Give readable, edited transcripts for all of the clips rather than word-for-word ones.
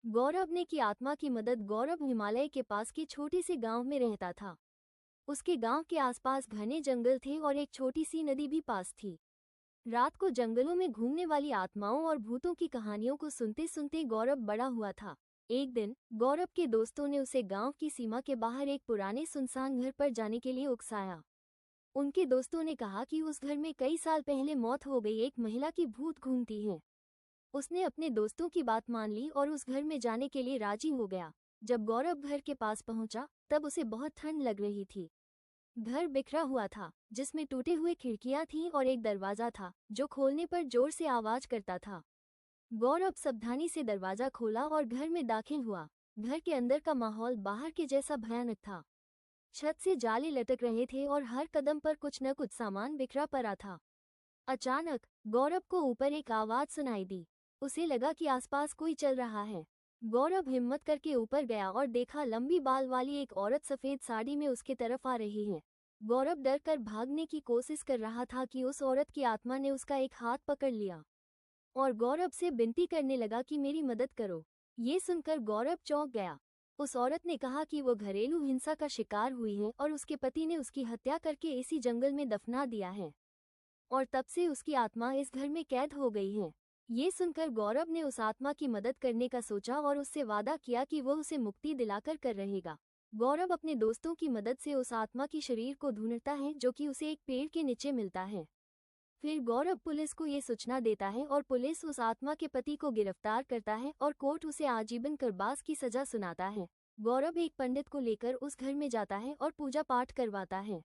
गौरव ने की आत्मा की मदद। गौरव हिमालय के पास के छोटे से गांव में रहता था। उसके गांव के आसपास घने जंगल थे और एक छोटी सी नदी भी पास थी। रात को जंगलों में घूमने वाली आत्माओं और भूतों की कहानियों को सुनते सुनते गौरव बड़ा हुआ था। एक दिन गौरव के दोस्तों ने उसे गांव की सीमा के बाहर एक पुराने सुनसान घर पर जाने के लिए उकसाया। उनके दोस्तों ने कहा कि उस घर में कई साल पहले मौत हो गई एक महिला की भूत घूमती है। उसने अपने दोस्तों की बात मान ली और उस घर में जाने के लिए राजी हो गया। जब गौरव घर के पास पहुंचा तब उसे बहुत ठंड लग रही थी। घर बिखरा हुआ था, जिसमें टूटे हुए खिड़कियां थीं और एक दरवाजा था जो खोलने पर जोर से आवाज करता था। गौरव सावधानी से दरवाजा खोला और घर में दाखिल हुआ। घर के अंदर का माहौल बाहर के जैसा भयानक था। छत से जाले लटक रहे थे और हर कदम पर कुछ न कुछ सामान बिखरा पड़ा था। अचानक गौरव को ऊपर एक आवाज सुनाई दी। उसे लगा कि आसपास कोई चल रहा है। गौरव हिम्मत करके ऊपर गया और देखा लंबी बाल वाली एक औरत सफेद साड़ी में उसकी तरफ आ रही है। गौरव डर कर भागने की कोशिश कर रहा था कि उस औरत की आत्मा ने उसका एक हाथ पकड़ लिया और गौरव से विनती करने लगा कि मेरी मदद करो। ये सुनकर गौरव चौंक गया। उस औरत ने कहा कि वो घरेलू हिंसा का शिकार हुई है और उसके पति ने उसकी हत्या करके इसी जंगल में दफना दिया है और तब से उसकी आत्मा इस घर में कैद हो गई है। ये सुनकर गौरव ने उस आत्मा की मदद करने का सोचा और उससे वादा किया कि वो उसे मुक्ति दिलाकर कर रहेगा। गौरव अपने दोस्तों की मदद से उस आत्मा की शरीर को ढूंढता है जो कि उसे एक पेड़ के नीचे मिलता है। फिर गौरव पुलिस को ये सूचना देता है और पुलिस उस आत्मा के पति को गिरफ्तार करता है और कोर्ट उसे आजीवन कारावास की सजा सुनाता है। गौरव एक पंडित को लेकर उस घर में जाता है और पूजा पाठ करवाता है।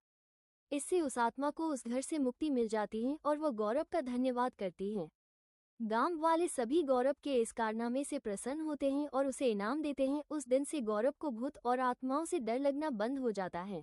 इससे उस आत्मा को उस घर से मुक्ति मिल जाती है और वो गौरव का धन्यवाद करती है। गांव वाले सभी गौरव के इस कारनामे से प्रसन्न होते हैं और उसे इनाम देते हैं। उस दिन से गौरव को भूत और आत्माओं से डर लगना बंद हो जाता है।